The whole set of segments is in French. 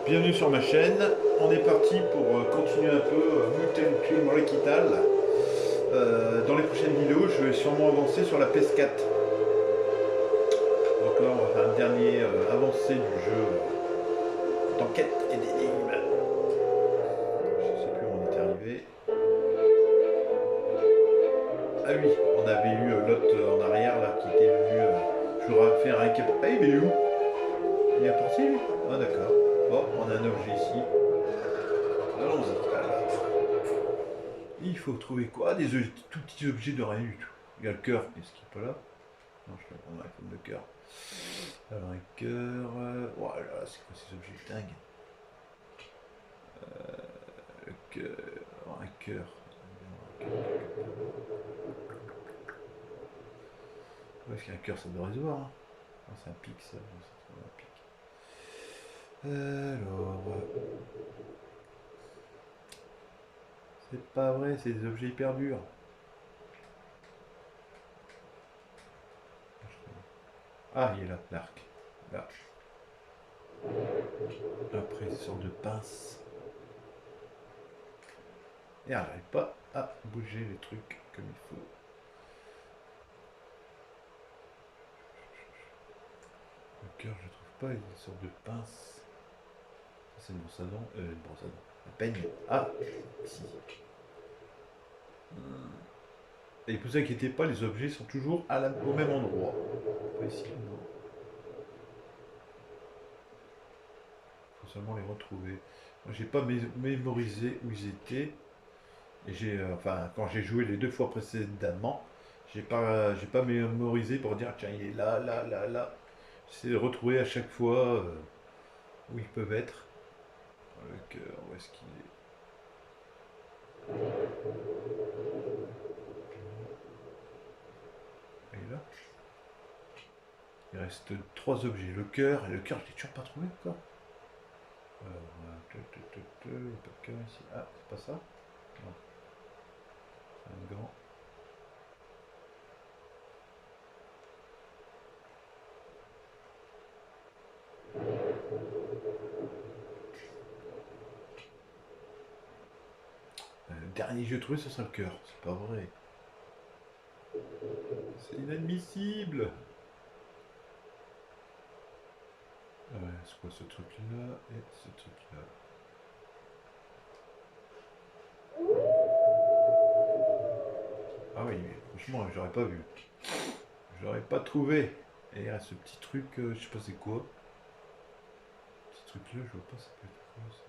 Bienvenue sur ma chaîne. On est parti pour continuer un peu Mutant Film Recital. Dans les prochaines vidéos, je vais sûrement avancer sur la PS4. Donc là, on va faire un dernier avancé du jeu d'enquête et d'énigmes. Je sais plus où on est arrivé. Ah oui, on avait eu l'autre en arrière là qui était venu. Je vous refais un récap. Ah, il est où? Il est parti lui? Ah d'accord. Bon, on a un objet ici. Allons-y. Il faut trouver quoi? Tout petits objets de rien du tout. Il y a le cœur, est-ce qu'il n'est pas là? Non, je vais prendre la forme de cœur. Alors, un cœur. Voilà, c'est quoi ces objets dingues? Le cœur. Un cœur. Où est-ce qu'il y a un cœur? Ça devrait se voir. Hein. Non, c'est un pic, ça. Non, c'est un pic. Alors. C'est pas vrai, c'est des objets hyper durs. Ah, il est là, l'arc. Là. Après, une sorte de pince. Et on n'arrive pas à bouger les trucs comme il faut. Le cœur, je trouve pas, il y a une sorte de pince. Ça, c'est une brosse à dents. Une brosse à dents. Un peigne. Ah, si. Et vous inquiétez pas, les objets sont toujours au même endroit. Pas ici, non. Il faut seulement les retrouver. Moi, j'ai pas mémorisé où ils étaient. Et enfin, quand j'ai joué les deux fois précédemment, j'ai pas mémorisé pour dire tiens, il est là, là, là, là. J'essaie de retrouver à chaque fois où ils peuvent être. Le cœur, où est-ce qu'il est? Il est là. Il reste trois objets. Le cœur, et le cœur, je l'ai toujours pas trouvé encore. Alors, il n'y a pas de cœur ici. Ah, c'est pas ça? Non. C'est un gant. Le dernier jeu trouvé, ce sera le cœur. C'est pas vrai. C'est inadmissible. Ah ouais, c'est quoi ce truc-là et ce truc-là? Ah oui, mais franchement, j'aurais pas vu. J'aurais pas trouvé. Et il y a ce petit truc, je sais pas c'est quoi. Ce truc-là, je vois pas ça peut être quoi ça.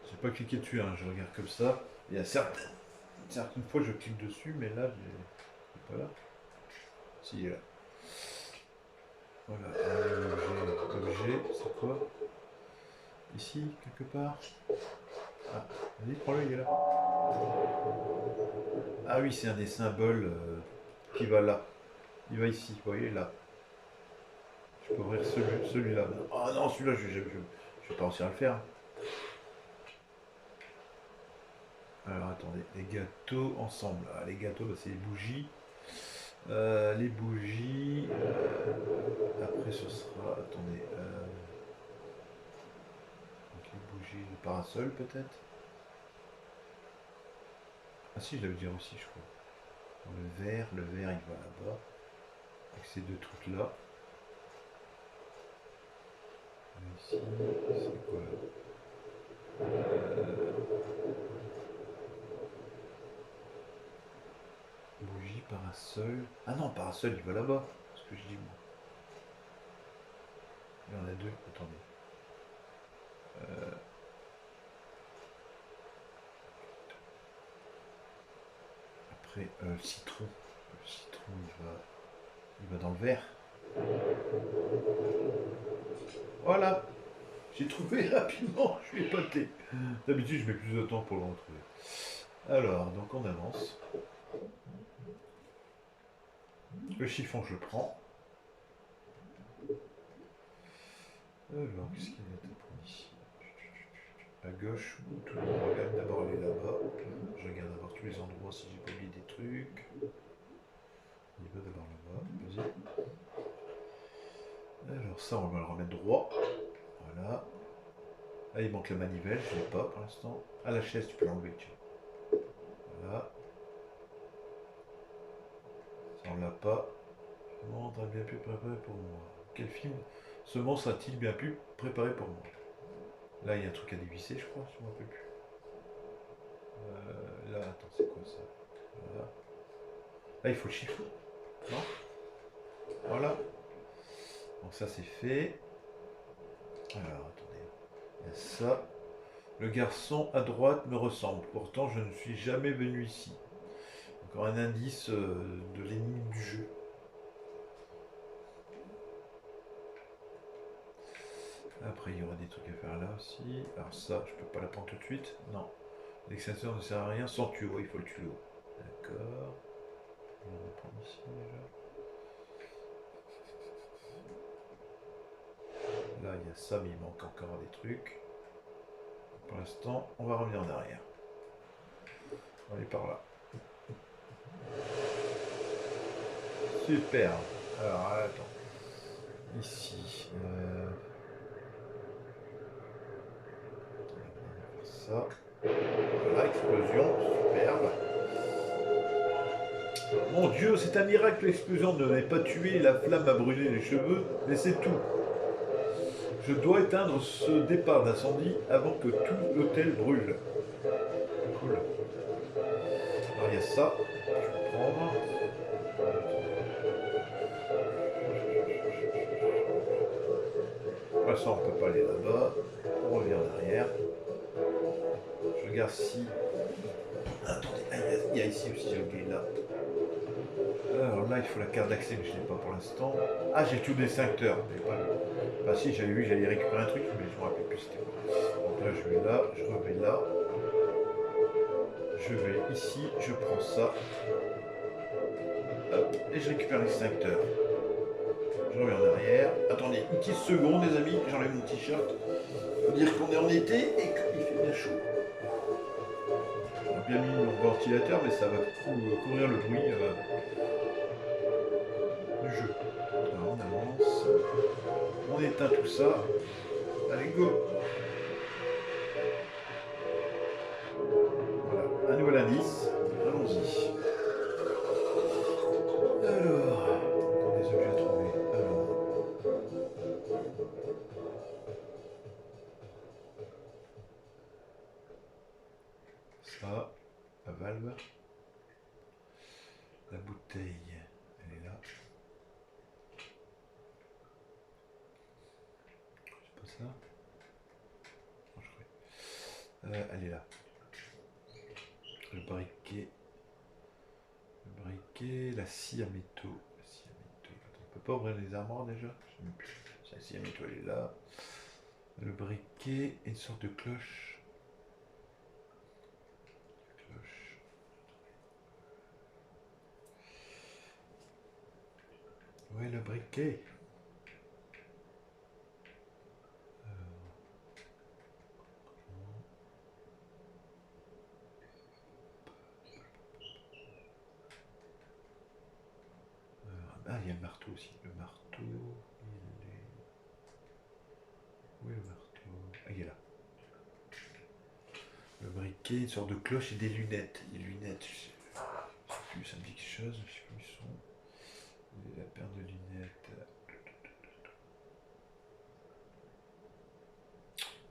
J'ai pas cliqué dessus, hein, je regarde comme ça. Il y a certaines fois je clique dessus, mais là, il est pas là. Si, il est là. Voilà, objet, c'est quoi? Ici, quelque part. Ah, vas-y, prends-le, il est là. Ah oui, c'est un des symboles qui va là. Il va ici, vous voyez, là. Je peux ouvrir celui-là. Ah non, celui-là, je vais pas réussir à le faire. Alors attendez, les gâteaux ensemble. Ah, les gâteaux, bah, c'est les bougies. Les bougies. Après, ce sera. Attendez. Donc les bougies, le parasol peut-être. Ah si, je l'avais dit aussi, je crois. Le verre il va là-bas. Avec ces deux trucs-là. Ici, c'est quoi là? Bougie, parasol. Ah non, parasol, il va là-bas. C'est ce que je dis moi. Il y en a deux. Attendez. Après, le citron. Le citron, il va dans le verre. Voilà. J'ai trouvé rapidement. Je suis épaté. D'habitude, je mets plus de temps pour le retrouver. Alors, donc on avance. Le chiffon, je prends. Alors, qu'est-ce qu'il y a à prendre ici? À gauche ou tout le monde regarde d'abord aller là-bas. les endroits si j'ai pas oublié des trucs. Il va d'abord là-bas. Vas-y. Alors ça, on va le remettre droit. Voilà. Là, il manque la manivelle, je l'ai pas pour l'instant. Ah, la chaise, tu peux l'enlever, tiens. Voilà. Ça, on l'a pas. Le monstre a bien pu préparer pour moi. Quel film ce monstre a-t-il bien pu préparer pour moi? Là, il y a un truc à dévisser, je crois, je ne me rappelle plus. Là, attends, c'est quoi ça? Voilà. Là, il faut le chiffon. Non? Voilà. Donc ça, c'est fait. Alors, attendez. Il y a ça. Le garçon à droite me ressemble. Pourtant, je ne suis jamais venu ici. Encore un indice de l'énigme du jeu. Après, il y aura des trucs à faire là aussi. Alors ça, je peux pas la prendre tout de suite. Non. L'extincteur ne sert à rien sans tuyau. Il faut le tuyau. D'accord. On va prendre ici déjà. Là, il y a ça, mais il manque encore des trucs. Pour l'instant, on va revenir en arrière. On va aller par là. Super. Alors, attends. Ici. Ça. Voilà, explosion. Superbe. Mon Dieu, c'est un miracle, l'explosion ne m'avait pas tué, la flamme a brûlé les cheveux, mais c'est tout. Je dois éteindre ce départ d'incendie avant que tout l'hôtel brûle. Cool. Alors il y a ça, je vais prendre. Pour l'instant, on ne peut pas aller là-bas. On revient en arrière. Je regarde si... Attendez, il y a ici aussi, j'ai oublié là. Alors là, il faut la carte d'accès, mais je ne l'ai pas pour l'instant. Ah, j'ai tout l'extincteur. Pas le... Enfin si, j'avais vu, j'allais récupérer un truc, mais je ne me rappelle plus c'était quoi. Donc là, je vais là, je reviens là. Je vais ici, je prends ça. Hop, et je récupère l'extincteur. Je reviens en arrière. Attendez, une petite seconde, les amis, j'enlève mon t-shirt. Faut dire qu'on est en été et qu'il fait bien chaud. J'ai bien mis mon ventilateur, mais ça va couvrir le bruit du jeu. Alors, on avance. On éteint tout ça. Allez, go! Voilà, un nouvel indice. Allons-y. Alors, encore des objets à trouver. Alors. Ça, la valve. La bouteille, elle est là. C'est pas ça? Non, je crois. Elle est là. Le briquet. Le briquet, la scie à métaux. La scie à métaux. Attends, on peut pas ouvrir les armoires déjà? Je sais même plus. La scie à métaux, elle est là. Le briquet et une sorte de cloche. Cloche. Ouais, le briquet. Ah, il y a le marteau aussi. Le marteau, il est... Où est le marteau? Ah, il est là. Le briquet, une sorte de cloche et des lunettes. Des lunettes, je sais plus, ça me dit quelque chose, je sais plus où ils sont. Et la paire de lunettes.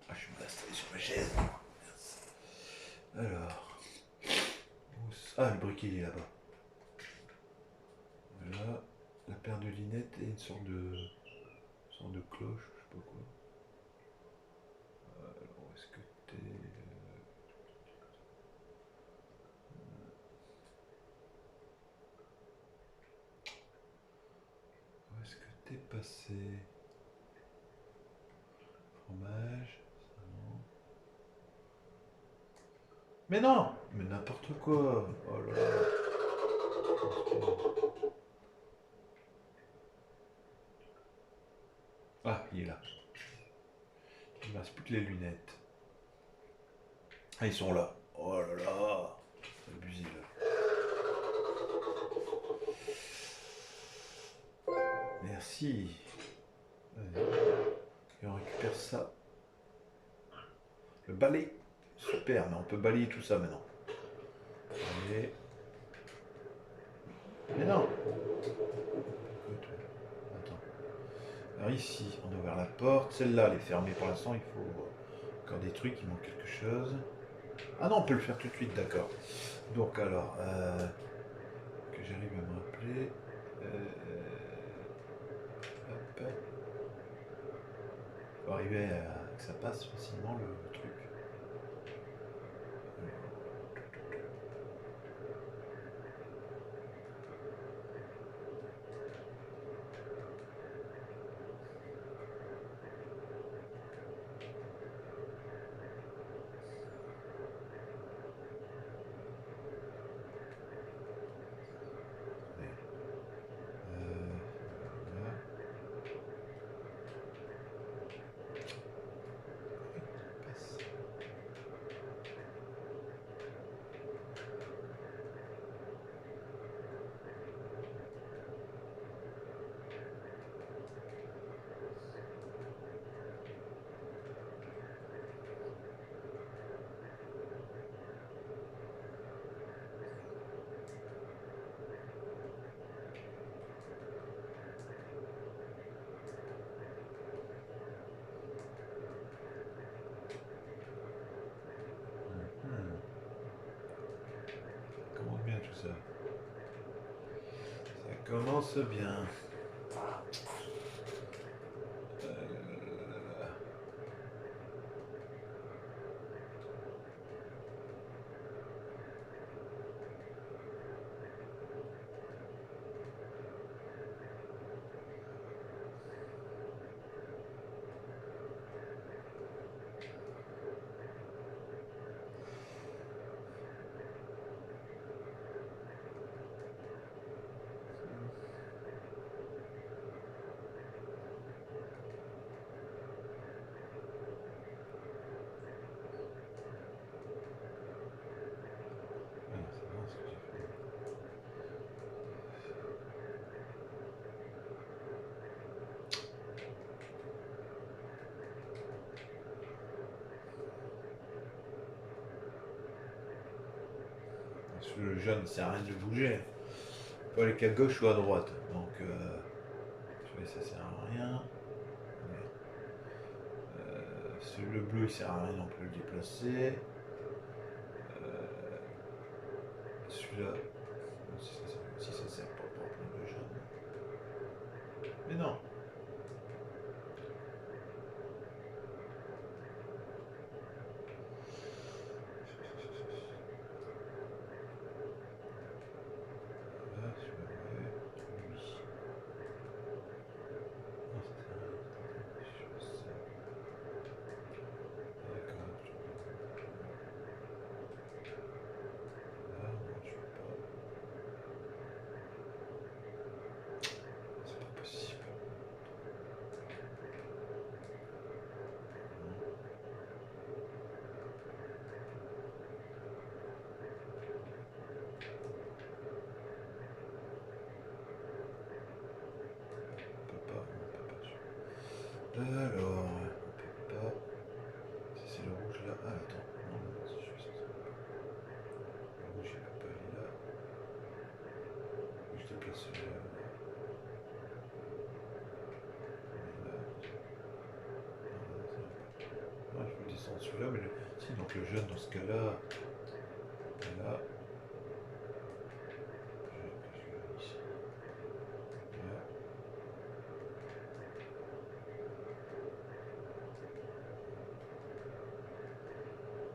Ah, je suis mal installé sur ma chaise. Alors. Ah, le briquet, il est là-bas. Voilà. La paire de lunettes et une sorte de cloche, je sais pas quoi. Alors, où est-ce que t'es? Où est-ce que t'es passé? Fromage, ça non. Mais non! Mais n'importe quoi! Oh là là! Ah, il est là. Il ne me reste plus que les lunettes. Ah, ils sont là. Oh là là! C'est abusé là. ici. Allez. Et on récupère ça. Le balai. Super, mais on peut balayer tout ça maintenant. Allez. Mais non. Attends. Alors ici, on a ouvert la porte. Celle-là, elle est fermée pour l'instant. Il faut encore des trucs. Il manque quelque chose. Ah non, on peut le faire tout de suite, d'accord. Donc alors, que j'arrive à me rappeler. Hop. Faut arriver à que ça passe facilement le truc. Là. Passe. Ça commence bien tout ça. Ça commence bien. Là. Ah, c'est bon ce que j'ai fait. Parce que le jeune, ça sert à rien de bouger. Il faut aller qu'à gauche ou à droite. Donc, ça sert à rien. Le bleu, il sert à rien non plus de le déplacer. Celui-là, si ça sert pas pour prendre le jaune. Mais non. Là, celui-là, ouais. Lui. Non, ça sert à rien. Je sais. D'accord. Là, non, je peux pas. C'est pas possible. On peut pas. Alors, on peut pas. Si c'est le rouge là. Ah, attends. Non, non, c'est juste ça. Le rouge, il peut pas aller là. Je déplace celui-là. Là. Non, je peux descendre celui-là, mais si, donc le jaune dans ce cas-là. Là. Je ici. Là.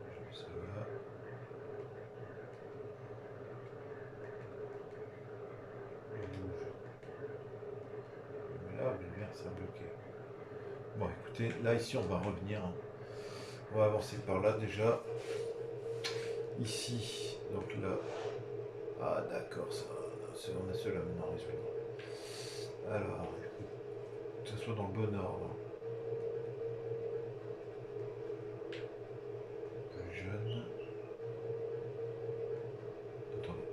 Je mets ça là. Le rouge. Mais là, le vert, ça a bloqué. Bon, écoutez, là, ici, on va revenir. On va avancer par là déjà. Ici, donc là. Ah, d'accord, ça. On a cela maintenant, excusez-moi. Alors, que ce soit dans le bon ordre. Le jeune. Attendez.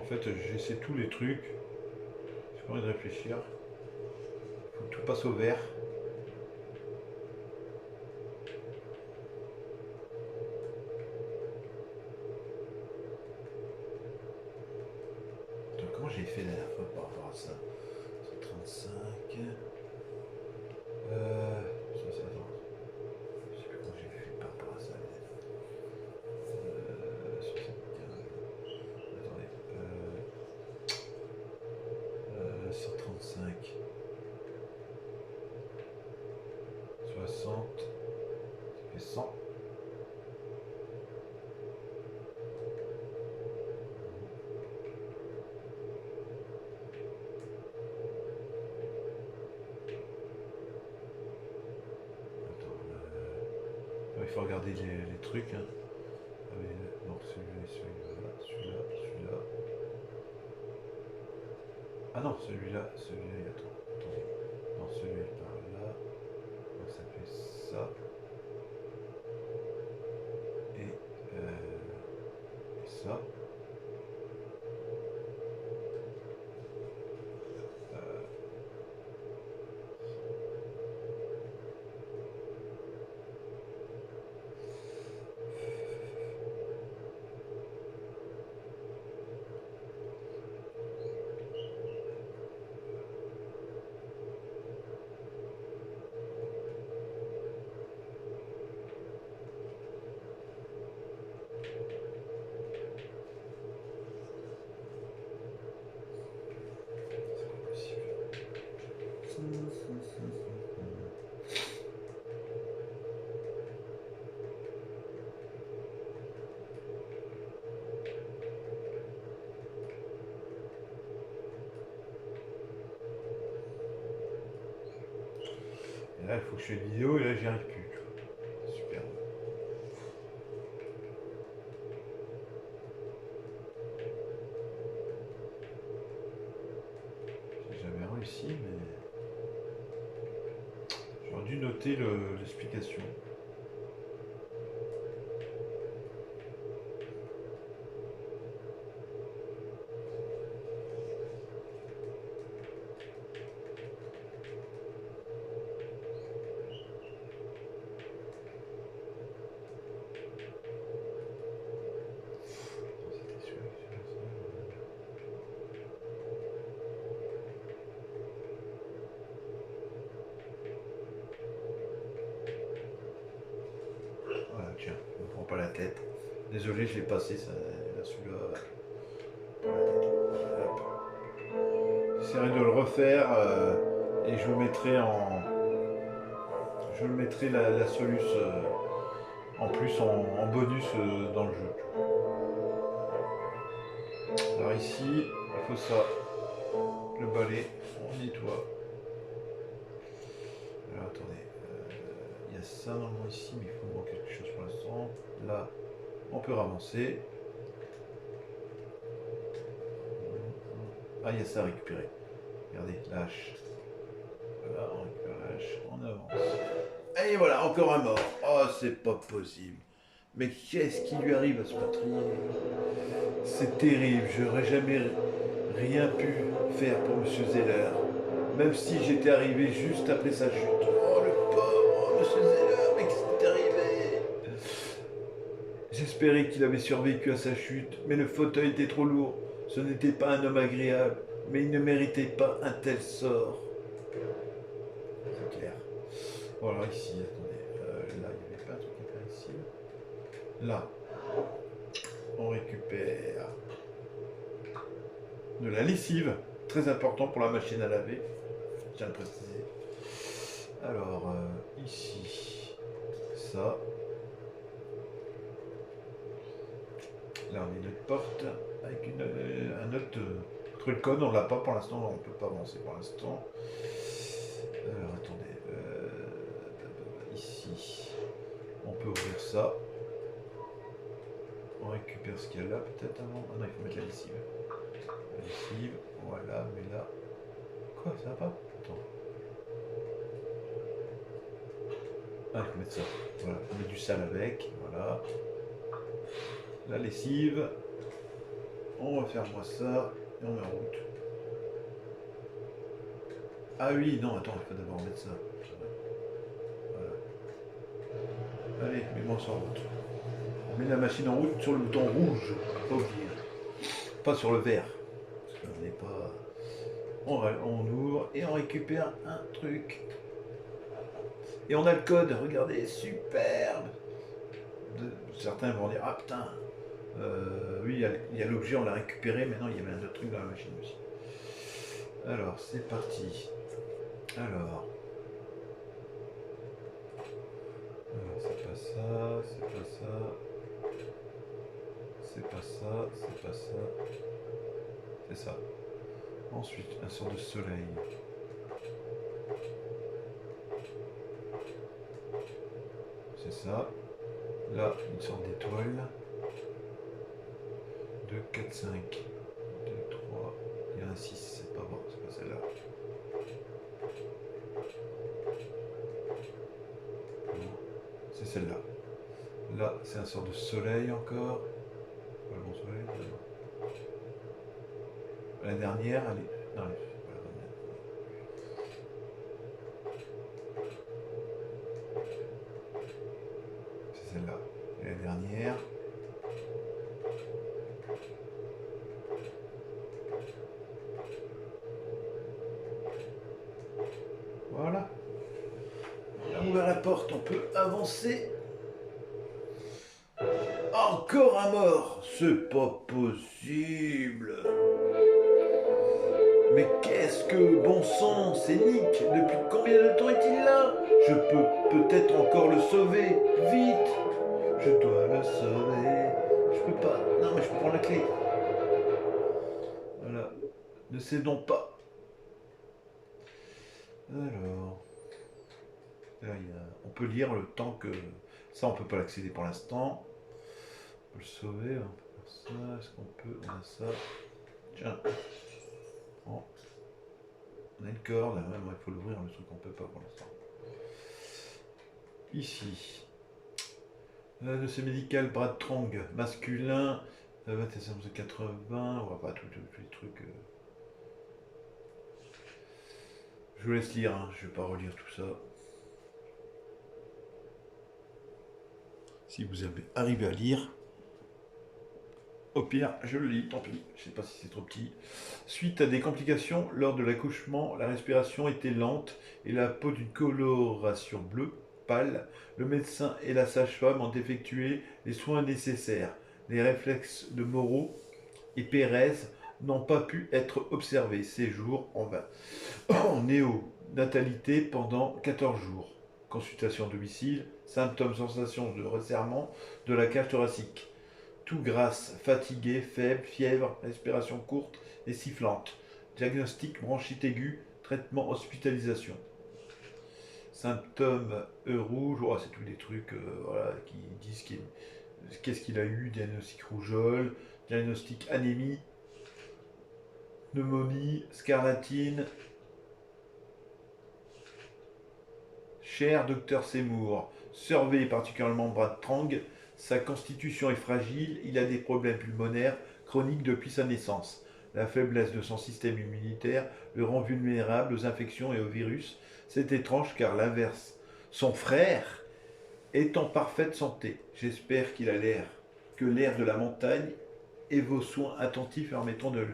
fait, j'essaie tous les trucs. J'ai pas envie de réfléchir. Faut que tout passe au vert. Donc, comment j'ai fait la dernière fois par rapport à ça? 35. Attends. Je sais plus comment j'ai fait par rapport à ça. 75. Attendez. 135. 60. Ça fait 100. Il faut regarder les trucs. Hein. Ah, mais, non, celui-là, celui-là. Ah non, celui-là, attendez. Non, celui-là par là. Donc ça fait ça. Et ça. Et là, il faut que je fasse une vidéo et là, j'y arrive plus. Super. J'ai jamais réussi, mais j'aurais dû noter l'explication. Voilà, tiens, je me prends pas la tête. Désolé, je l'ai passé, ça, là, celui-là. J'essaierai de le refaire et je vous mettrai la soluce en plus en bonus dans le jeu. Alors ici, il faut ça, le balai, on nettoie. Alors attendez, il y a ça normalement ici, mais il faut voir quelque chose pour l'instant. Là, on peut ramasser. Ah, il y a ça à récupérer. Regardez, la hache. Voilà, on récupère la hache, on avance. Et voilà, encore un mort. Oh, c'est pas possible. Mais qu'est-ce qui lui arrive à ce meurtrier? C'est terrible, j'aurais jamais rien pu faire pour Monsieur Zeller. Même si j'étais arrivé juste après sa chute. Oh, le pauvre Monsieur Zeller, mais qu'est-ce qui t'est arrivé? J'espérais qu'il avait survécu à sa chute, mais le fauteuil était trop lourd. Ce n'était pas un homme agréable, mais il ne méritait pas un tel sort. C'est clair. Bon, alors ici, attendez. Là, il n'y avait pas un truc à faire ici. Là, on récupère de la lessive. Très important pour la machine à laver. Je tiens à le préciser. Alors, ici, ça. Là, on a une autre porte avec un autre truc code. On l'a pas pour l'instant, on ne peut pas avancer pour l'instant. Alors, attendez. Ici, on peut ouvrir ça. On récupère ce qu'il y a là, peut-être avant. Ah non, il faut mettre la lessive. La lessive, voilà, mais là. Quoi, ça va pas? Attends. Ah, il faut mettre ça. Voilà, on met du sale avec. Voilà. La lessive. On va faire moi ça. Et on met en route. Ah oui, non, attends, il faut d'abord mettre ça. Voilà. Allez, mets-moi ça en route. On met la machine en route sur le bouton rouge. Pas oublier. Pas sur le vert. Parce qu'on n'est pas... On ouvre et on récupère un truc. Et on a le code, regardez, superbe. Certains vont dire, ah putain, oui, il y a l'objet, on l'a récupéré, mais non, il y avait un autre truc dans la machine aussi. Alors, c'est parti. Alors, c'est pas ça, c'est pas ça, c'est pas ça, c'est pas ça, c'est ça. Ensuite, un sort de soleil. C'est ça. Là, une sorte d'étoile. 2, 4, 5. 2, 3. Il y a un 6. C'est pas bon, c'est pas celle-là. C'est celle-là. Là, c'est un sort de soleil encore. Pas le bon soleil. La dernière, elle est... Non, elle est... C'est celle-là. Et la dernière... Voilà. On a ouvert la porte, on peut avancer. Encore un mort. C'est pas possible. Mais qu'est-ce que bon sang, c'est Nick. Depuis combien de temps est-il là? Je peux peut-être encore le sauver. Vite. Je dois le sauver. Je peux pas. Non, mais je peux prendre la clé. Voilà. Ne cédons pas. Alors. Là, on peut lire le temps que... Ça, on peut pas l'accéder pour l'instant. On peut le sauver. On peut faire ça. Est-ce qu'on peut... On a ça. Tiens. Bon. On a une corde. Il faut l'ouvrir, le truc qu'on peut pas pour l'instant. Ici. Dossier médical, Brad Trong, masculin, 2180, on va pas tous les trucs. Je vous laisse lire, hein, je vais pas relire tout ça. Si vous avez arrivé à lire, au pire, je le lis, tant pis, je sais pas si c'est trop petit. Suite à des complications lors de l'accouchement, la respiration était lente et la peau d'une coloration bleue pâle. Le médecin et la sage-femme ont effectué les soins nécessaires. Les réflexes de Moreau et Pérez n'ont pas pu être observés ces jours en vain. En néonatalité pendant 14 jours. Consultation à domicile, symptômes, sensations de resserrement de la cage thoracique. Tout grasse, fatigué, faible, fièvre, respiration courte et sifflante. Diagnostic bronchite aiguë, traitement hospitalisation. Symptômes rouge, oh, c'est tous des trucs voilà, qui disent qu'est-ce qu'il a eu, diagnostic rougeole, diagnostic anémie, pneumonie, scarlatine. Cher docteur Seymour, surveillez particulièrement Brad Trong. Sa constitution est fragile, il a des problèmes pulmonaires chroniques depuis sa naissance. La faiblesse de son système immunitaire le rend vulnérable aux infections et aux virus. C'est étrange car l'inverse. Son frère est en parfaite santé. J'espère qu'il a que l'air de la montagne et vos soins attentifs permettront de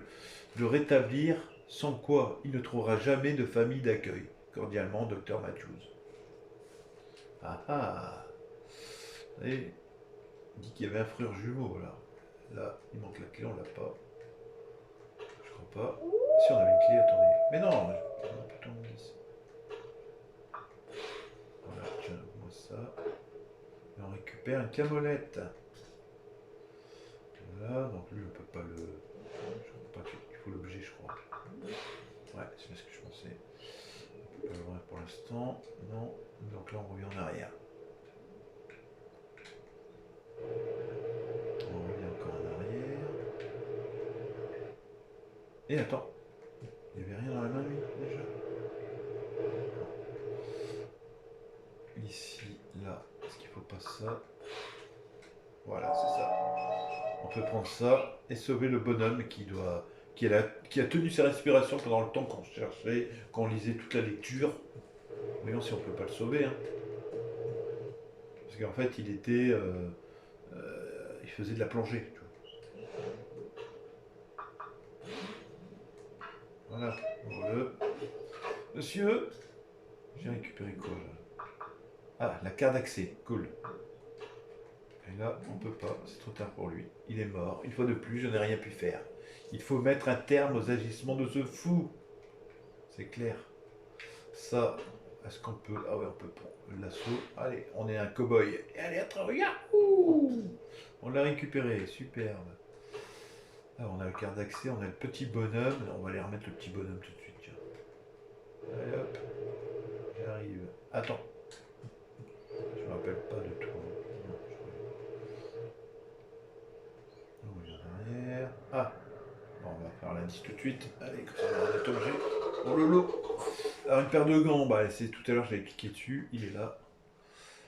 le rétablir, sans quoi il ne trouvera jamais de famille d'accueil. Cordialement, docteur Matthews. Ah ah. Et il dit qu'il y avait un frère jumeau là. Là, il manque la clé, on l'a pas. Je crois pas. Si on avait une clé, attendez. Mais non, putain, on dit ça. Voilà, tiens, moi ça. Et on récupère une camolette. Voilà, donc lui on peut pas le. Je crois pas qu'il faut l'objet, je crois. Ouais, c'est ce que je pensais. On peut pas l'ouvrir pour l'instant. Non. Donc là on revient en arrière. On revient encore en arrière. Et attends. Il n'y avait rien dans la main lui déjà. Ici, là, est-ce qu'il faut pas ça? Voilà, c'est ça. On peut prendre ça et sauver le bonhomme qui a tenu sa respiration pendant le temps qu'on cherchait, qu'on lisait toute la lecture. Voyons si on peut pas le sauver, hein. Parce qu'en fait, il faisait de la plongée. Tu vois. Voilà, le monsieur, j'ai récupéré quoi là? Ah, la carte d'accès, cool. Et là, on peut pas, c'est trop tard pour lui. Il est mort. Une fois de plus, je n'ai rien pu faire. Il faut mettre un terme aux agissements de ce fou. C'est clair. Ça, est-ce qu'on peut... Ah ouais, on peut prendre l'assaut. Allez, on est un cow-boy. Et allez, à travailler. Yahoo! On l'a récupéré, superbe. Ah, on a la carte d'accès, on a le petit bonhomme. On va aller remettre le petit bonhomme tout de suite. Tiens. Allez hop, j'arrive. Attends, je me rappelle pas de toi. Non, il y en a derrière. Ah, bon, on va faire l'indice tout de suite. Allez, comme ça, on va être obligé. Oh lolo. Alors, une paire de gants, bah, c'est tout à l'heure, j'avais cliqué dessus. Il est là.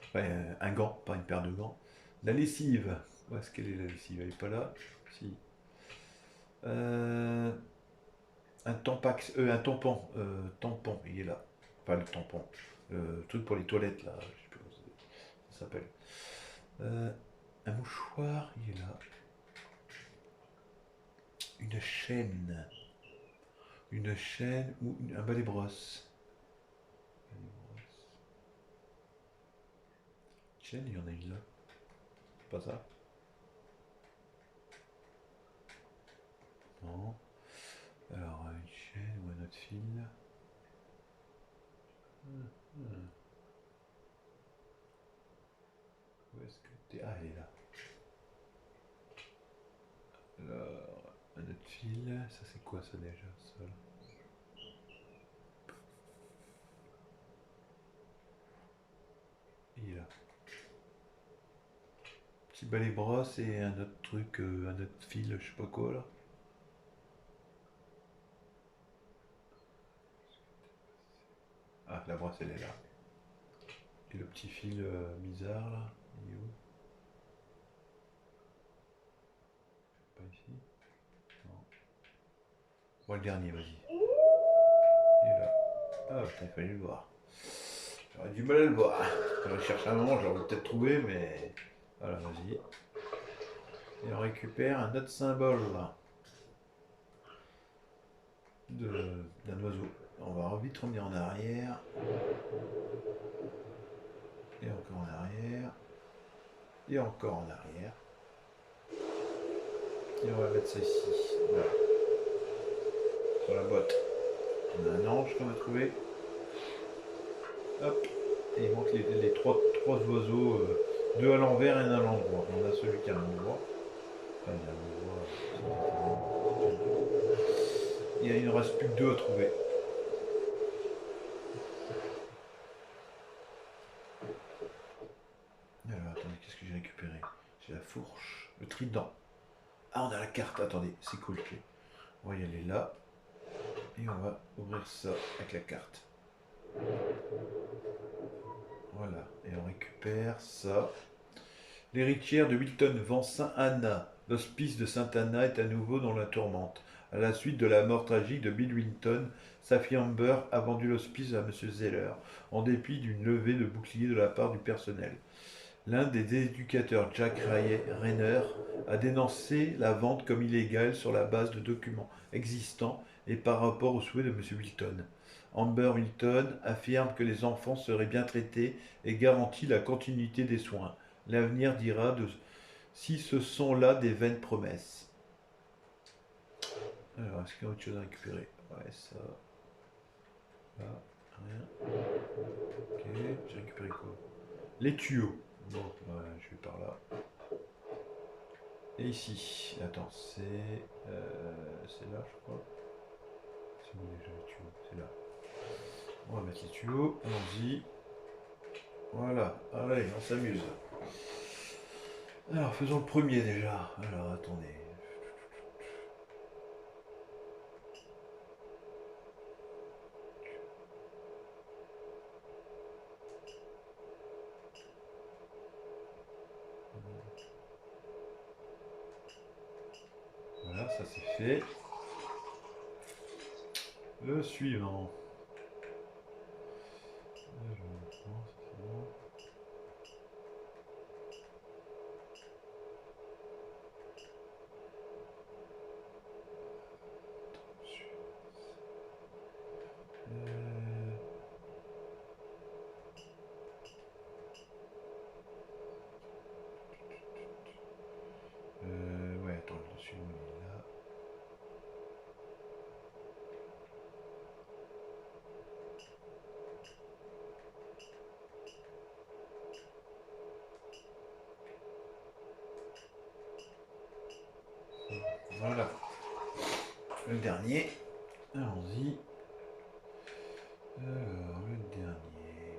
Enfin, un gant, pas une paire de gants. La lessive. Où est-ce qu'elle est la lessive? Elle est pas là. Si. Euh, un tampon. Tampon, il est là. Pas le tampon. Le truc pour les toilettes, là. Je sais plus comment ça s'appelle. Un mouchoir, il est là. Une chaîne. Une chaîne ou un balai brosse. Chaîne, il y en a une là. C'est pas ça? Non. Alors, une chaîne ou un autre fil. Où est-ce que t'es? Ah, elle est là. Alors, un autre fil. Ça, c'est quoi ça déjà? Ça, là. Il est là. Petit balai brosse et un autre truc, un autre fil, je sais pas quoi là. Ah, la brosse elle est là. Et le petit fil bizarre là, il est où? Pas ici? Non. Bon, le dernier, vas-y. Il est là. Ah, putain, il fallait le voir. J'aurais du mal à le voir. J'aurais cherché un moment, j'aurais peut-être trouvé, mais. Voilà, vas-y. Et on récupère un autre symbole là. D'un oiseau. On va vite revenir en arrière. Et encore en arrière. Et encore en arrière. Et on va mettre ça ici. Voilà. Sur la boîte. On a un ange qu'on a trouvé. Hop. Et il manque les trois oiseaux. Deux à l'envers et un à l'endroit. On a celui qui est à l'endroit. Enfin, il y a un endroit. Il ne reste plus que deux à trouver. Alors attendez, qu'est-ce que j'ai récupéré? J'ai la fourche, le trident. Ah, on a la carte, attendez, c'est cool. On va y aller là. Et on va ouvrir ça avec la carte. Voilà, et on récupère ça. L'héritière de Wilton vend Saint Anna. L'hospice de Sainte Anna est à nouveau dans la tourmente. À la suite de la mort tragique de Bill Wilton, sa fille Amber a vendu l'hospice à M. Zeller, en dépit d'une levée de bouclier de la part du personnel. L'un des éducateurs, Jack Rayner, a dénoncé la vente comme illégale sur la base de documents existants et par rapport aux souhaits de M. Wilton. Amber Wilton affirme que les enfants seraient bien traités et garantit la continuité des soins. L'avenir dira si ce sont là des vaines promesses. Alors, est-ce qu'il y a autre chose à récupérer? Ouais, ça. Là, rien. Ok, j'ai récupéré quoi? Les tuyaux. Bon, voilà, je vais par là. Et ici, attends, c'est là, je crois. C'est où déjà les tuyaux? C'est là. On va mettre les tuyaux, allons-y. Voilà, allez, on s'amuse. Alors, faisons le premier déjà. Alors, attendez. Voilà, ça c'est fait. Le suivant. Alors, bon, ça c'est bon. Ouais, attends, le suivant il est là. Voilà. Le dernier. Allons-y. Alors, le dernier.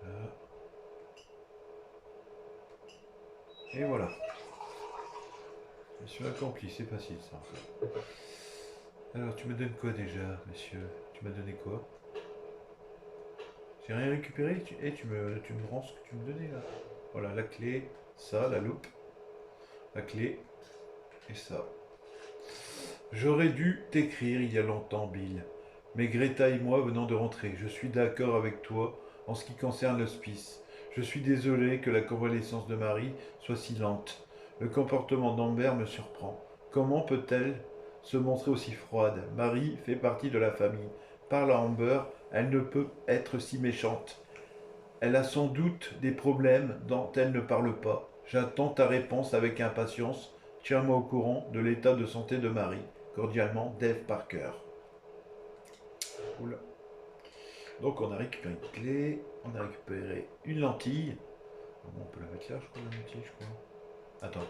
Là. Et voilà. Mission accomplie, c'est facile ça encore. Alors, tu me donnes quoi déjà, monsieur? Tu m'as donné quoi? J'ai rien récupéré et tu me rends ce que tu me donnais là. Voilà, la clé, ça, la loupe, la clé et ça. J'aurais dû t'écrire il y a longtemps, Bill. Mais Greta et moi venons de rentrer. Je suis d'accord avec toi en ce qui concerne l'hospice. Je suis désolé que la convalescence de Marie soit si lente. Le comportement d'Amber me surprend. Comment peut-elle se montrer aussi froide? Marie fait partie de la famille. Parle à Amber, elle ne peut être si méchante. Elle a sans doute des problèmes dont elle ne parle pas. J'attends ta réponse avec impatience. Tiens-moi au courant de l'état de santé de Marie. Cordialement, Dave Parker. Oula. Donc on a récupéré une clé, on a récupéré une lentille. On peut la mettre là, je crois, la lentille, je crois. Attends.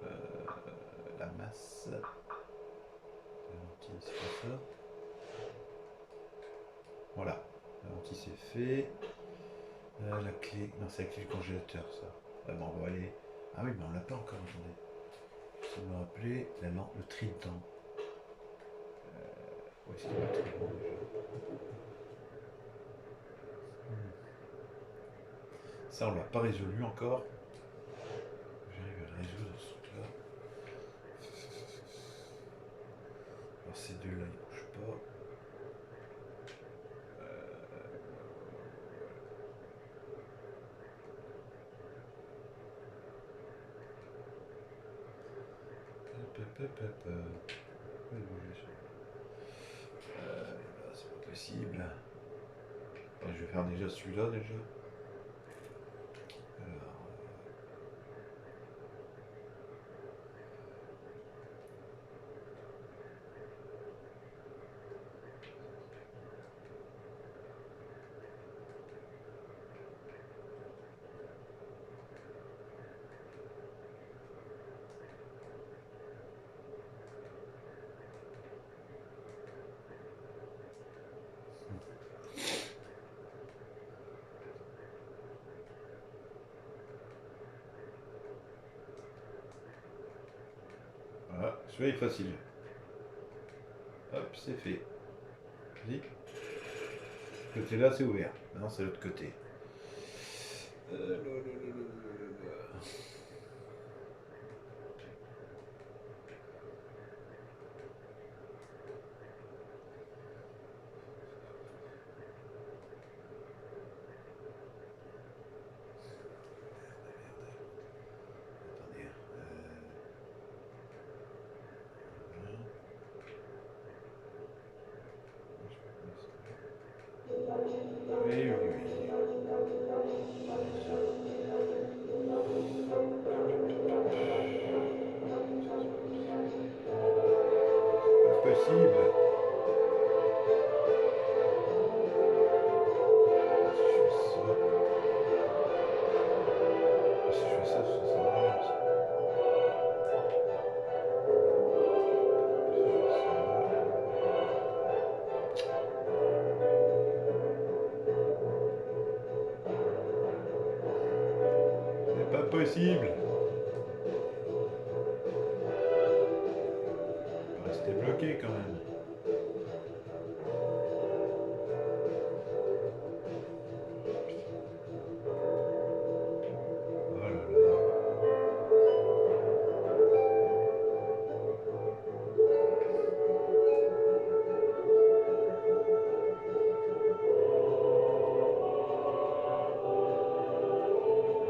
Euh, la masse. La lentille, c'est pas ça. Voilà. La lentille, c'est fait. La clé. Non, c'est la clé du congélateur, ça. Ah bon, on va aller. Ah oui, mais on l'a pas encore, attendez. Je vais me rappeler le trident. Ouais, c'est pas le trident déjà. Ça, on l'a pas résolu encore. J'arrive à le résoudre ce truc-là. Alors ces deux-là, ils bougent pas. Pourquoi ils bougent là, c'est pas possible. Je vais faire déjà celui-là déjà. Alors, voilà, celui-là est facile. Hop, c'est fait. Vas-y. Ce côté-là, c'est ouvert. Maintenant, c'est l'autre côté. Attendez. Oui, oui, oui. Pas possible. Si je fais ça, ça sert à rien aussi. Si je fais ça, c'est pas possible. bloqué quand même. Oh là là.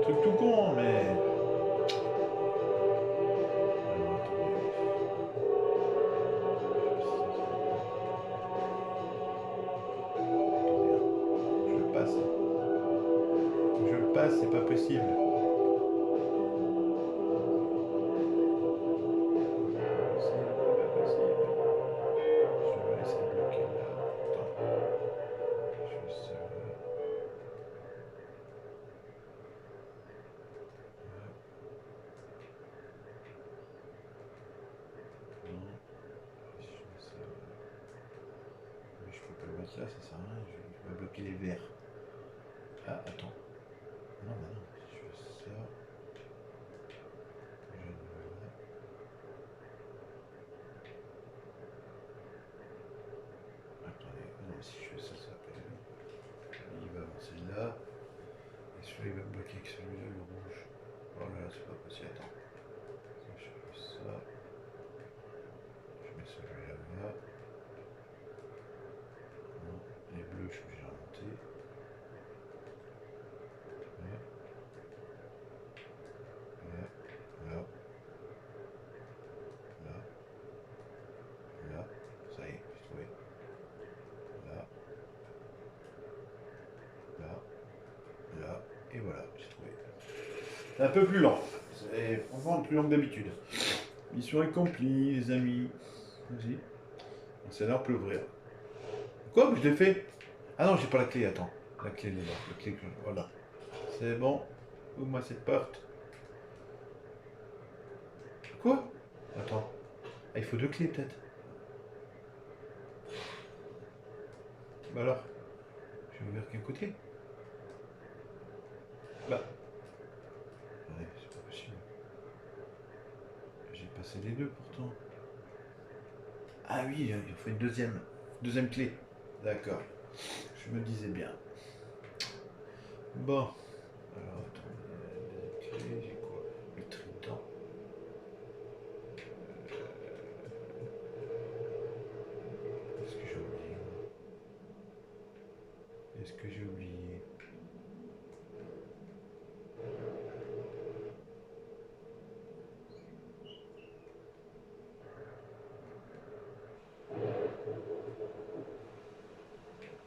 Truc tout con, mais... Alors, attendez. Attendez, hein. Je le passe. Je le passe, c'est pas possible. C'est pas possible. Je vais laisser bloquer là. Attends. Je fais ça là. Non. Si je mets ça là. Mais je peux pas le mettre là, ça sert à rien. Je vais bloquer les verts. Ah, attends. Non, mais non. Si je fais ça. Je ne veux pas. Attendez. Non, si je fais ça, ça va pas aller. Il va avancer là. Et celui-là, il va me bloquer avec celui-là, le rouge. Oh là là, c'est pas possible. Attends. Je fais ça. Je mets celui-là là. Non, les bleus, je suis obligé de remonter. Là. Là. Là. Là. Là. Ça y est, j'ai trouvé. Là. Là. Là. Et voilà, j'ai trouvé. C'est un peu plus lent. C'est franchement plus long que d'habitude. Mission accomplie, les amis. Vas-y. C'est là, on peut l'ouvrir. Quoi? Mais je l'ai fait. Ah non, j'ai pas la clé, attends. La clé, elle est là. La clé, voilà. C'est bon. Ouvre-moi cette porte. Quoi? Attends. Ah, il faut deux clés, peut-être. Bah alors? Je vais ouvrir qu'un côté. Bah. Ouais, c'est pas possible. J'ai passé les deux, pourtant. Ah oui, il faut une deuxième. Deuxième clé. D'accord. Je me disais bien. Bon. Alors, attends. Les clés, j'ai quoi? Le trident. Qu'est-ce que j'ai oublié? Est-ce que j'ai oublié?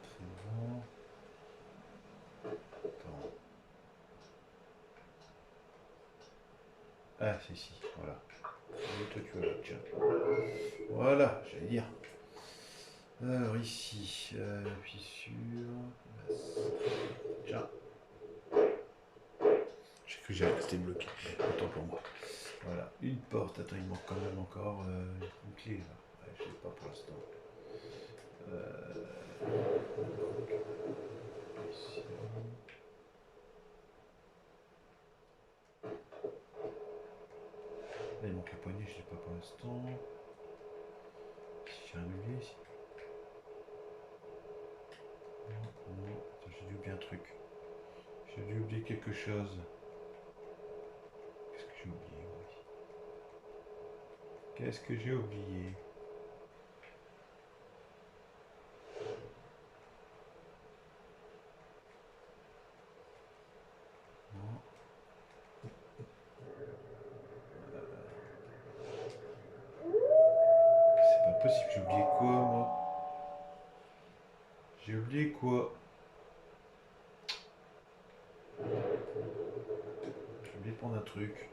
Trident. Attends. Ah, si, voilà. Et toi, tu vas là, tiens. Voilà, j'allais dire. Alors, ici, fissure. Tiens. J'ai cru que j'allais rester bloqué. Autant pour moi. Voilà, une porte. Attends, il manque quand même encore une clé là. Ouais, je l'ai pas pour l'instant. Ici. Là, il manque la poignée, je l'ai pas pour l'instant. Si j'ai un levier ici. Non, attends, j'ai dû oublier un truc. J'ai dû oublier quelque chose. Qu'est-ce que j'ai oublié, moi? Qu'est-ce que j'ai oublié? Non. C'est pas possible, j'ai oublié quoi, moi? J'ai oublié quoi? J'ai oublié de prendre un truc.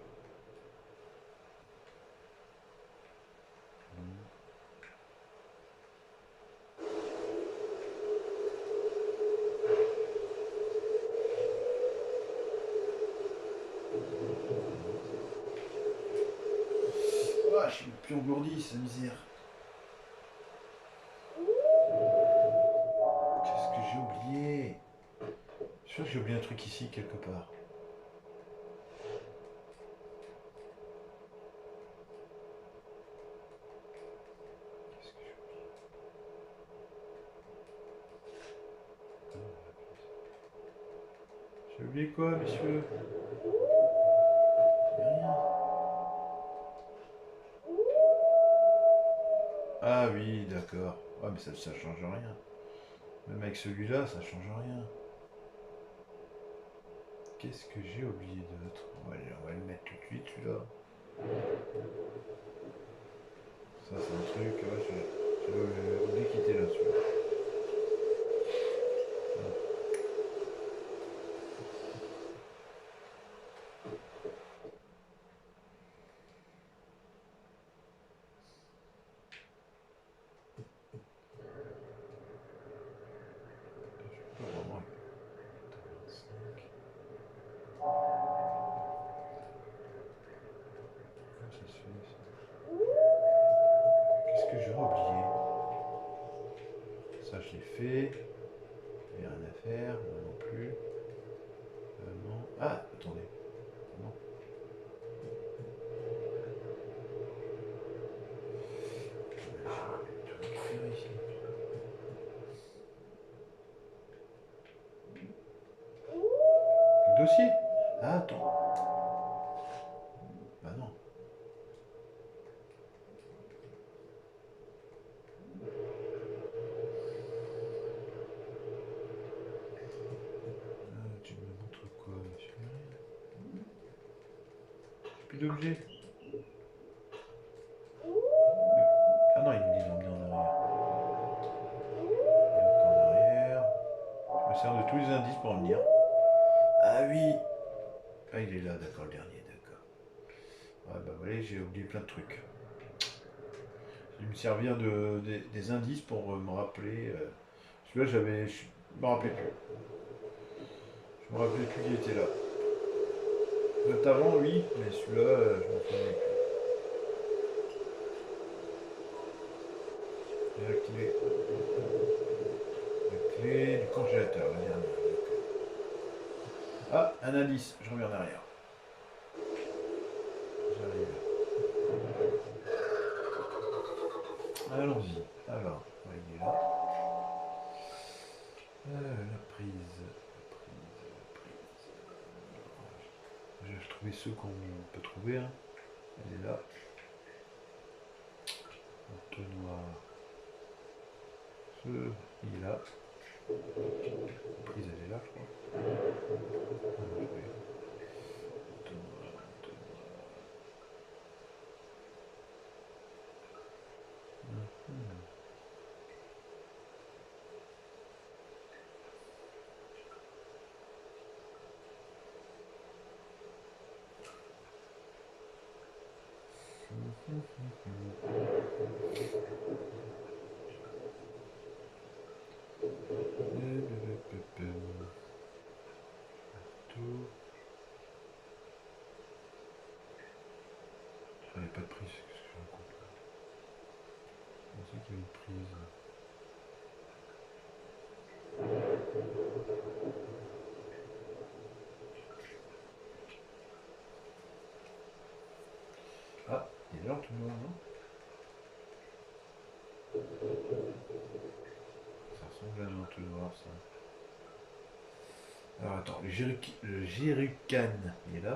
Ah, je suis plus engourdi, c'est la misère. Qu'est-ce que j'ai oublié? Je suis sûr que j'ai oublié un truc ici, quelque part. oublié quoi, messieurs? Y a rien. Ah oui, d'accord. Ah, mais ça change rien. Même avec celui-là, ça change rien. Qu'est-ce que j'ai oublié d'autre? On va le mettre tout de suite, celui-là. Ça, c'est un truc. Ouais, j'avais oublié qu'il était là, celui-là. Pas vraiment. 25. Comment ça se fait, ça? Qu'est-ce que j'aurais oublié? Ça, je l'ai fait. Il n'y a rien à faire. Moi non plus. Non. Ah, attendez. Non. Je vais tout récupérer ici. Le dossier? Ah, attends. Bah non. Tu me montres quoi, monsieur? J'ai plus d'objet. Ah non, il me dit d'emmener en arrière. Donc en arrière. Je me sers de tous les indices pour en venir. Ah oui. Ah, il est là, d'accord, le dernier, d'accord. Ouais, bah voilà, j'ai oublié plein de trucs. Je vais me servir des indices pour me rappeler. Celui-là, je me rappelais plus. Je me rappelais plus qu'il était là. L'autre avant, oui, mais celui-là, je m'en souvenais plus. J'ai activé la clé du congélateur, la dernière. Ah, un indice, je reviens en arrière. J'arrive. Allons-y. Alors, ouais, il est là. La prise. J'ai trouvé ceux qu'on peut trouver. Hein. Elle est là. Entonnoir. Il est là. La prise, elle est là, je crois. Entonnoir. Il n'y a pas de prise, qu'est-ce que je raconte là? Je pensais qu'il y avait une prise. Ah, il est là tout noir, non? Ça ressemble à un entonnoir, ça. Alors attends, le jerrycan, il est là?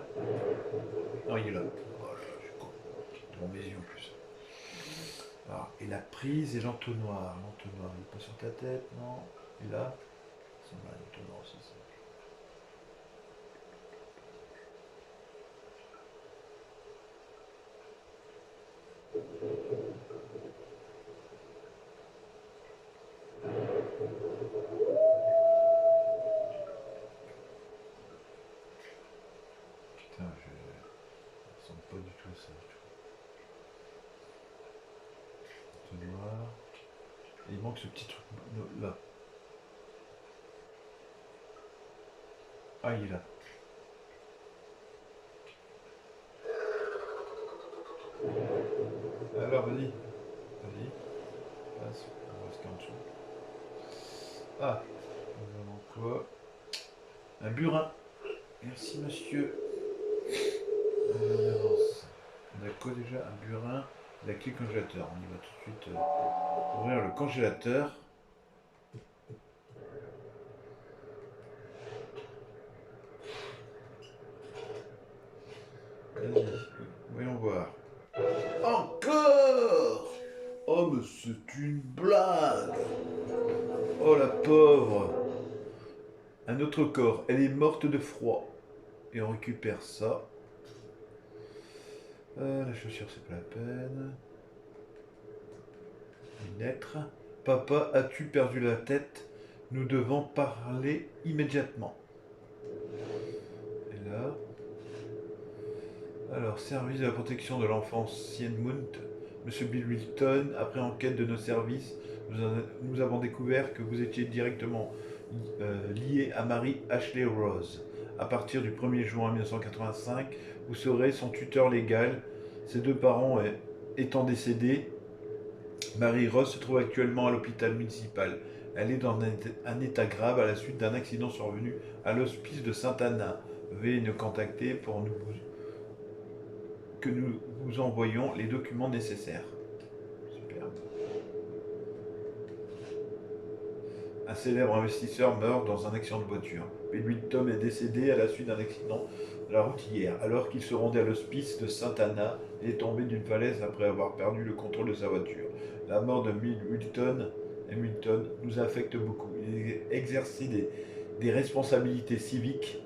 Non, il est là. Oh là, je suis con. Devant mes yeux en plus. Alors, et la prise et l'entonnoir. L'entonnoir, il est pas sur ta tête, non? Il est là? Ça va, l'entonnoir aussi, ça. Putain, ça ressemble pas du tout à ça. Entonnoir. Et il manque ce petit truc là. Ah, il est là. Alors, vas-y. Vas-y. Passe. On va rester en dessous. Ah, nous avons quoi? Un burin. Merci, monsieur. On avance. On a quoi déjà? Un burin. La clé congélateur. On y va tout de suite ouvrir le congélateur. c'est une blague. Oh la pauvre. Un autre corps. Elle est morte de froid. Et on récupère ça. La chaussure, c'est pas la peine. Une lettre. Papa, as-tu perdu la tête? Nous devons parler immédiatement. Et là. Alors, service de la protection de l'enfance Sienmund. Monsieur Bill Wilton, après enquête de nos services, nous avons découvert que vous étiez directement lié à Mary Ashley Rose. À partir du 1er juin 1985, vous serez son tuteur légal. Ses deux parents étant décédés, Mary Rose se trouve actuellement à l'hôpital municipal. Elle est dans un état grave à la suite d'un accident survenu à l'hospice de Sainte-Anna. Veuillez nous contacter pour que nous vous envoyons les documents nécessaires. Superbe. Un célèbre investisseur meurt dans un accident de voiture. Bill Wilton est décédé à la suite d'un accident de la route hier. Alors qu'il se rendait à l'hospice de Sainte-Anna, il est tombé d'une falaise après avoir perdu le contrôle de sa voiture. La mort de Bill Wilton nous affecte beaucoup. Il a exercé des responsabilités civiques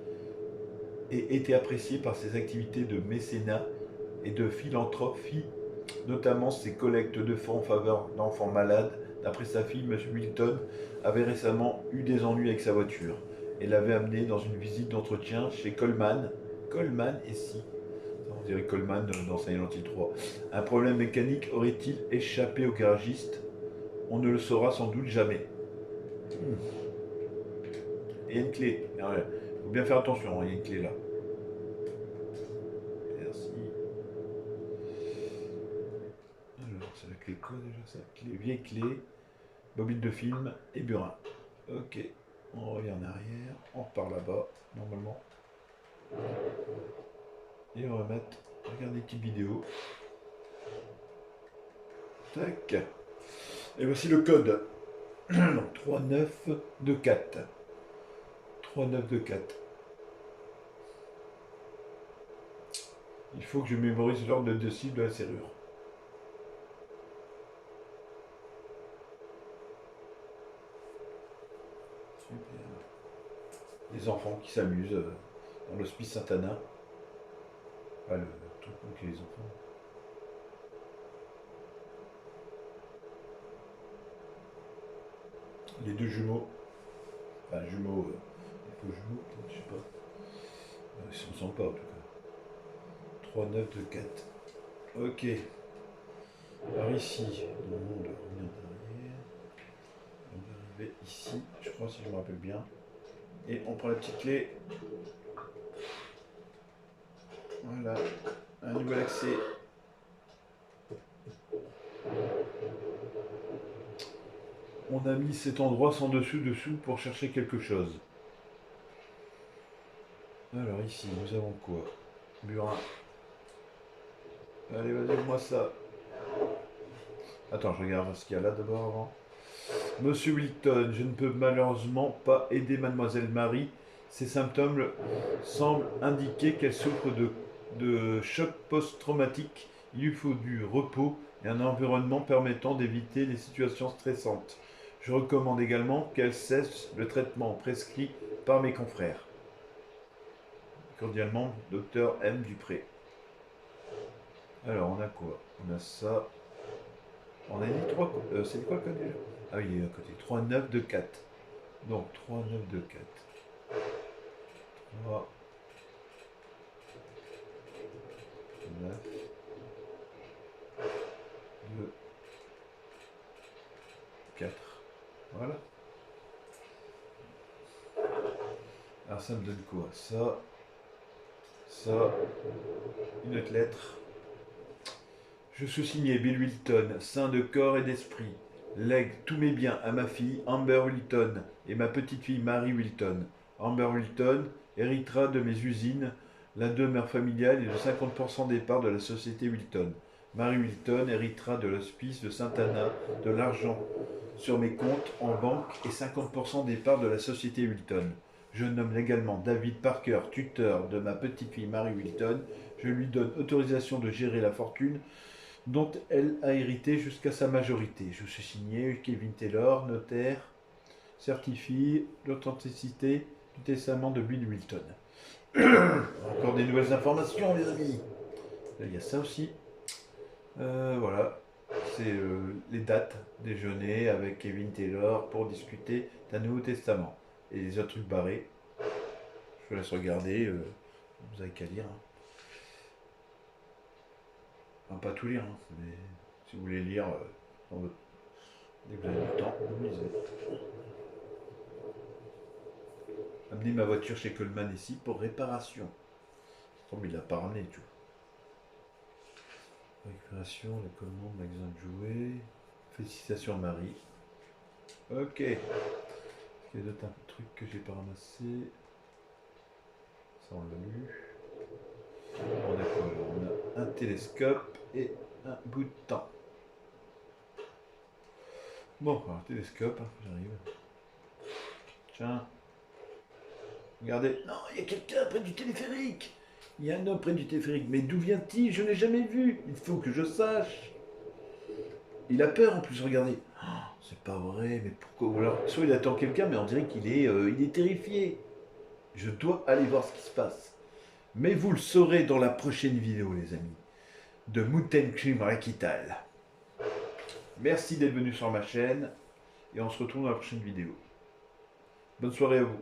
et était apprécié par ses activités de mécénat et de philanthropie, notamment ses collectes de fonds en faveur d'enfants malades. D'après sa fille, M. Wilton avait récemment eu des ennuis avec sa voiture et l'avait amené dans une visite d'entretien chez Coleman. Coleman et si. On dirait Coleman dans Silent Hill 3. Un problème mécanique aurait-il échappé au garagiste? On ne le saura sans doute jamais. Et il y a une clé. Il faut bien faire attention, il y a une clé là. Merci. Alors, c'est la clé quoi déjà ça? Clé, vieille clé, bobine de film et burin. Ok, on revient en arrière, on repart là-bas, normalement. Et on va mettre, regarder une petite vidéo. Tac. Et voici le code. 3924. 3924. Il faut que je mémorise l'ordre de cible de la serrure. Super. Les enfants qui s'amusent dans l'hospice Sainte-Anna. Pas le truc où les enfants. Les deux jumeaux. Enfin, jumeaux. Les deux jumeaux, je sais pas. Ils ne se ressemblent pas en tout cas. 3, 9, 2, 4. Ok. Alors ici, on va revenir en arrière. On va arriver ici, je crois, si je me rappelle bien. Et on prend la petite clé. Voilà. Un nouvel accès. On a mis cet endroit sans dessous pour chercher quelque chose. Alors ici, nous avons quoi? Burin. Allez, vas-y, moi ça. Attends, je regarde ce qu'il y a là d'abord avant. Monsieur Wilton, je ne peux malheureusement pas aider Mademoiselle Marie. Ces symptômes semblent indiquer qu'elle souffre de choc post-traumatique. Il lui faut du repos et un environnement permettant d'éviter les situations stressantes. Je recommande également qu'elle cesse le traitement prescrit par mes confrères. Cordialement, Dr M. Dupré. Alors, on a quoi? On a ça. On a dit 3. C'est quoi le code déjà? Ah oui, il est à côté. 3, 9, 2, 4. Donc, 3, 9, 2, 4. 3, 9, 2, 4. Voilà. Alors, ça me donne quoi? Ça. Ça. Une autre lettre. Je suis signé Bill Wilton, saint de corps et d'esprit. Lègue tous mes biens à ma fille Amber Wilton et ma petite-fille Mary Wilton. Amber Wilton héritera de mes usines, la demeure familiale et de 50% des parts de la société Wilton. Mary Wilton héritera de l'hospice de Sainte-Anna, de l'argent sur mes comptes en banque et 50% des parts de la société Wilton. Je nomme également David Parker, tuteur de ma petite-fille Mary Wilton. Je lui donne autorisation de gérer la fortune dont elle a hérité jusqu'à sa majorité. Je suis signé Kevin Taylor, notaire, certifie l'authenticité du testament de Bill Wilton. Encore des nouvelles informations, les amis. Là, il y a ça aussi. Voilà, c'est les dates déjeuner avec Kevin Taylor pour discuter d'un Nouveau Testament. Et les autres trucs barrés, je vous laisse regarder, vous avez qu'à lire. Hein. Enfin, pas tout lire, hein, mais si vous voulez lire dès que vous avez du temps, vous lisez. Amener ma voiture chez Coleman ici pour réparation. Comme il l'a pas ramené, tu vois. Récupération, la commande, magasin de jouets. Félicitations Marie. Ok. Il y a d'autres trucs que j'ai pas ramassé. Ça on l'a lu. On a quoi alors? On a un télescope et un bout de temps. Bon, alors télescope, hein, j'arrive. Tiens. Regardez. Non, il y a quelqu'un près du téléphérique. Il y a un homme près du téléphérique. Mais d'où vient-il? Je ne l'ai jamais vu. Il faut que je sache. Il a peur en plus, regardez. Oh, c'est pas vrai, mais pourquoi? Ou alors, soit il attend quelqu'un, mais on dirait il est terrifié. Je dois aller voir ce qui se passe. Mais vous le saurez dans la prochaine vidéo, les amis, de Mountain Climb Rakital. Merci d'être venu sur ma chaîne, et on se retrouve dans la prochaine vidéo. Bonne soirée à vous.